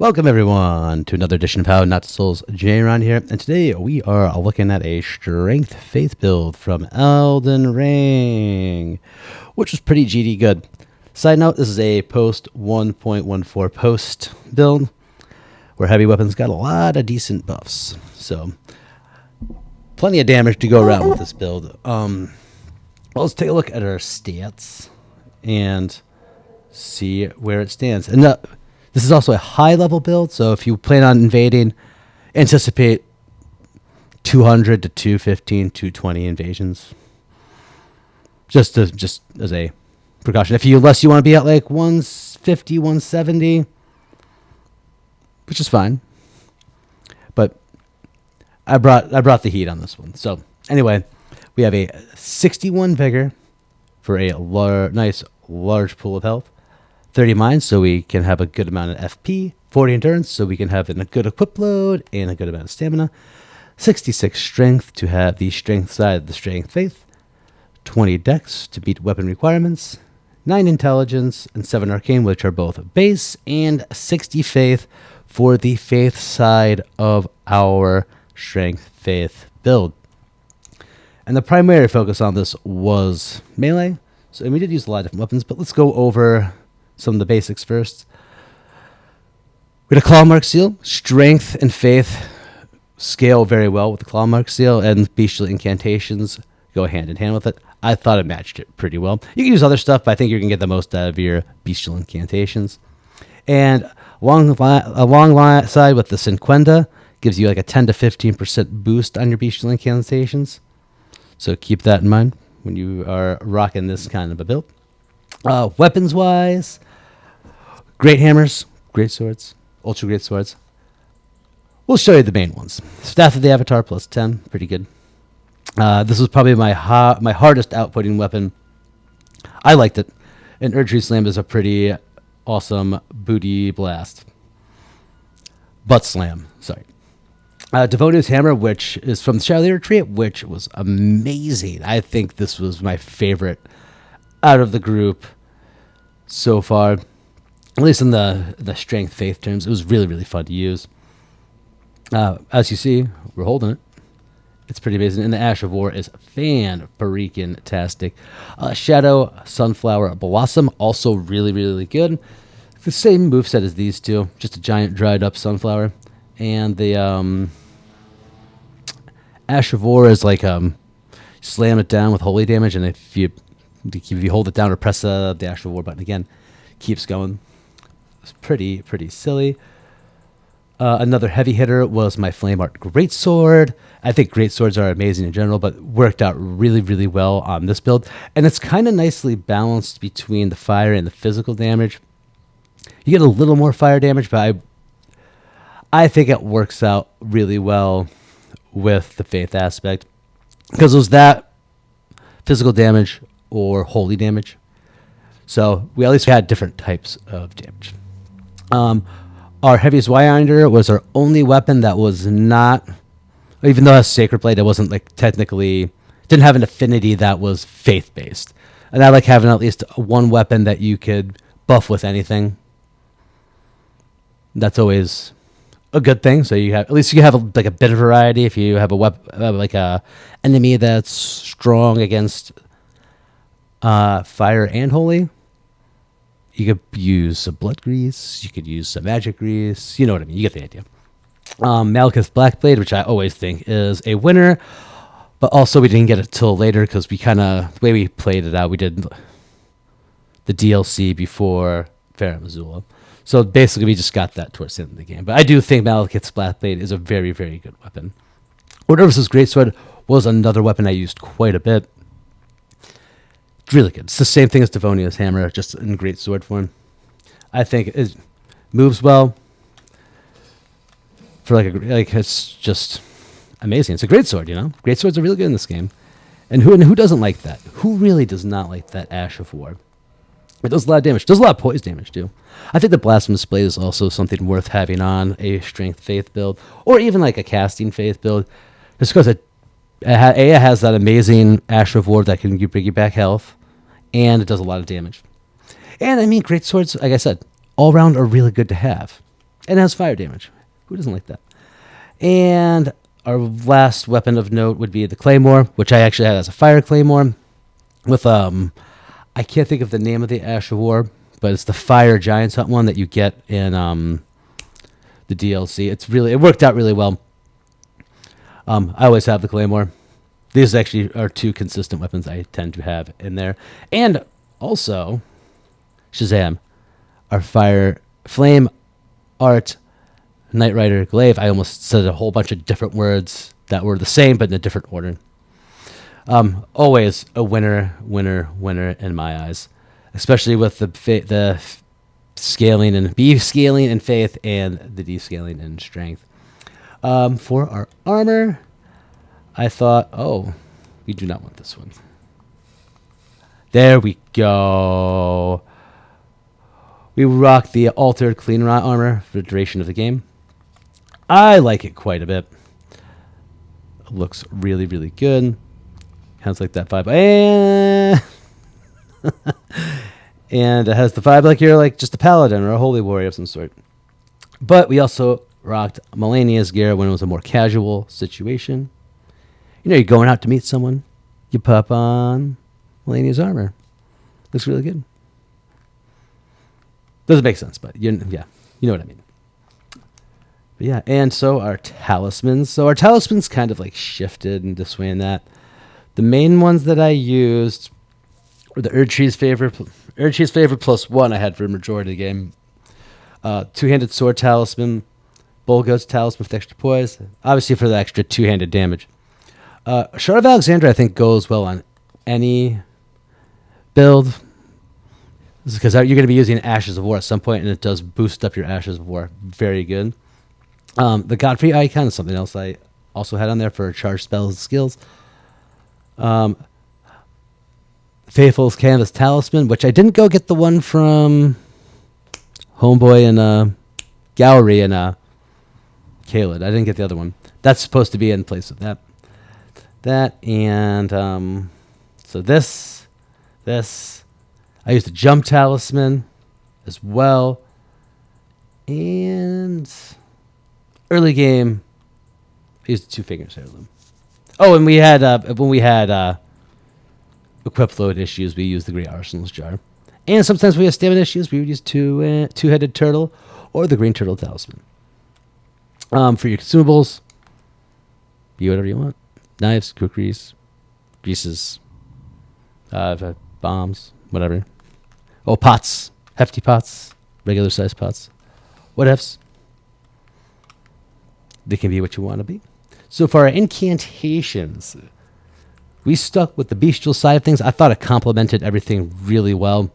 Welcome everyone to another edition of How Not to Souls. Jron here, and today we are looking at a Strength Faith build from Elden Ring, which was pretty GD good. Side note, this is a post 1.14 post build, where heavy weapons got a lot of decent buffs. So, plenty of damage to go around with this build. Let's take a look at our stats and see where it stands. And this is also a high-level build, so if you plan on invading, anticipate 200 to 215, 220 invasions. Just as a precaution. Unless you want to be at like 150, 170, which is fine. But I brought the heat on this one. So anyway, we have a 61 vigor for a nice large pool of health. 30 mind, so we can have a good amount of FP. 40 endurance, so we can have a good equip load and a good amount of stamina. 66 strength to have the strength side of the strength faith. 20 dex to meet weapon requirements. 9 intelligence and 7 arcane, which are both base, and 60 faith for the faith side of our strength faith build. And the primary focus on this was melee. So, and we did use a lot of different weapons, but let's go over some of the basics first. We had a claw mark seal. Strength and faith scale very well with the claw mark seal, and bestial incantations go hand in hand with it. I thought it matched it pretty well. You can use other stuff, but I think you're going to get the most out of your bestial incantations. And alongside with the Cinquenda, gives you like a 10 to 15% boost on your bestial incantations. So keep that in mind when you are rocking this kind of a build. Weapons-wise, great hammers, great swords, ultra great swords. We'll show you the main ones. Staff of the Avatar plus 10, pretty good. This was probably my hardest outputting weapon. I liked it. And Erdtree Slam is a pretty awesome booty blast. Butt Slam, sorry. Devonia's Hammer, which is from the Shadow Retreat, which was amazing. I think this was my favorite out of the group so far, at least in the strength faith terms. It was really, really fun to use. As you see, we're holding it. It's pretty amazing. And the Ash of War is fan-freaking-tastic. Shadow Sunflower Blossom, also really, really good. The same moveset as these two, just a giant dried up sunflower. And the Ash of War is like slam it down with holy damage, and if you hold it down or press the Ash of War button again, keeps going. It's pretty silly. Another heavy hitter was my Flame Art Greatsword. I think greatswords are amazing in general, but worked out really, really well on this build. And it's kind of nicely balanced between the fire and the physical damage. You get a little more fire damage, but I think it works out really well with the faith aspect, because it was that physical damage or holy damage. So we at least had different types of damage. Our heaviest Wyander was our only weapon that was not, even though it has Sacred Blade, it wasn't like technically, didn't have an affinity that was faith based. And I like having at least one weapon that you could buff with anything. That's always a good thing. So you have, at least you have like a bit of variety. If you have a weapon, like a enemy that's strong against fire and holy, you could use some blood grease, you could use some magic grease, you know what I mean, you get the idea. Malekith's Blackblade, which I always think is a winner, but also we didn't get it till later because we the way we played it out, we did the DLC before Farum Azula. So basically we just got that towards the end of the game. But I do think Malekith's Blackblade is a very, very good weapon. Ordervis's Greatsword was another weapon I used quite a bit. Really good. It's the same thing as Devonia's Hammer, just in great sword form. I think it moves well. For it's just amazing. It's a great sword, you know. Great swords are really good in this game. And who doesn't like that? Who really does not like that Ash of War? It does a lot of damage. It does a lot of poise damage too. I think the Blasphemous Blade is also something worth having on a Strength Faith build, or even like a Casting Faith build, just because it has that amazing Ash of War that can bring you back health, and it does a lot of damage. And I mean, great swords, like I said, all around are really good to have. And it has fire damage. Who doesn't like that? And our last weapon of note would be the Claymore, which I actually had as a fire Claymore with, I can't think of the name of the Ash of War, but it's the fire giants hunt one that you get in the DLC. It worked out really well. I always have the Claymore. These actually are two consistent weapons I tend to have in there. And also, Shazam, our fire flame art Knight Rider glaive. I almost said a whole bunch of different words that were the same but in a different order. Always a winner in my eyes, especially with the scaling and B scaling in faith and the D scaling in strength. For our armor, I thought, we do not want this one. There we go. We rock the altered clean rot armor for the duration of the game. I like it quite a bit. It looks really, really good. Kind of like that vibe. And it has the vibe like you're like just a paladin or a holy warrior of some sort. But we also rocked Melania's gear when it was a more casual situation. You know, you're going out to meet someone, you pop on Melania's armor. Looks really good. Doesn't make sense, but you know what I mean. But yeah, and so our talismans. So our talismans kind of like shifted in this way and that. The main ones that I used were the Erdtree's favorite +1 I had for the majority of the game. Two-handed sword talisman, Bulgo's talisman with extra poise, obviously for the extra two-handed damage. Shard of Alexandria I think goes well on any build. This is because you're going to be using Ashes of War at some point, and it does boost up your Ashes of War. Very good. The Godfrey icon is something else I also had on there for charge spells and skills. Faithful's Canvas Talisman, which I didn't go get the one from Homeboy and Gowry and Kaled. I didn't get the other one. That's supposed to be in place of that. That and so this. I used a Jump Talisman as well. And early game, I used the Two Fingers Heirloom. Oh, and we had when we had equip load issues, we used the Great Arsenal's Jar. And sometimes we have stamina issues, we would use two-headed turtle or the Green Turtle Talisman. For your consumables, be whatever you want. Knives, cookeries, greases, bombs, whatever. Oh, pots. Hefty pots. Regular sized pots. Whatevs. They can be what you want to be. So for our incantations, we stuck with the bestial side of things. I thought it complemented everything really well.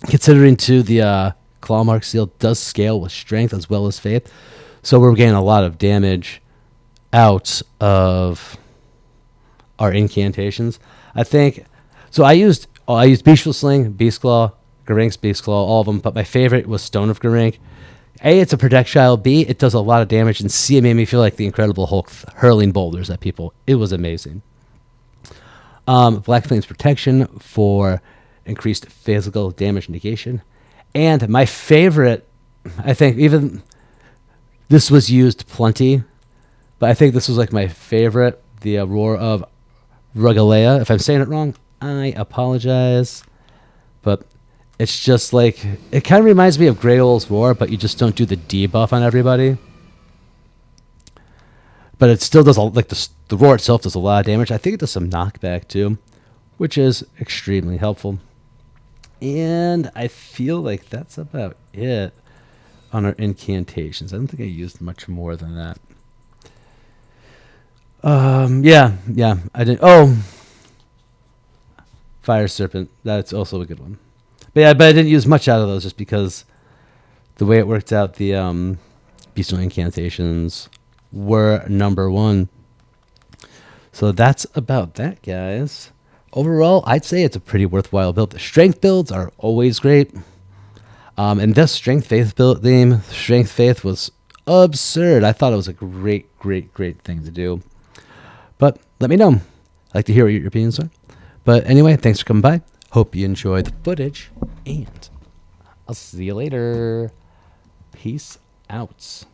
Considering too the Clawmark Seal does scale with strength as well as faith. So we're getting a lot of damage out of our incantations. I think so I used Bestial Sling, Beast Claw, Garink's Beast Claw, all of them, but my favorite was Stone of Garink. A, it's a projectile. B, it does a lot of damage. And C, it made me feel like the Incredible Hulk hurling boulders at people. It was amazing. Black Flame's Protection for increased physical damage negation. And my favorite, I think, even this was used plenty, but I think this was like my favorite, the Roar of Rugalea. If I'm saying it wrong, I apologize. But it's just like, it kind of reminds me of Grey Old's Roar, but you just don't do the debuff on everybody. But it still does, like the Roar itself does a lot of damage. I think it does some knockback too, which is extremely helpful. And I feel like that's about it on our incantations. I don't think I used much more than that. Yeah, I didn't. Oh, Fire Serpent. That's also a good one. But I didn't use much out of those just because the way it worked out, the bestial incantations were number one. So that's about that, guys. Overall, I'd say it's a pretty worthwhile build. The strength builds are always great. And this Strength Faith build theme, Strength Faith, was absurd. I thought it was a great thing to do. But let me know. I'd like to hear what your opinions are. But anyway, thanks for coming by. Hope you enjoyed the footage. And I'll see you later. Peace out.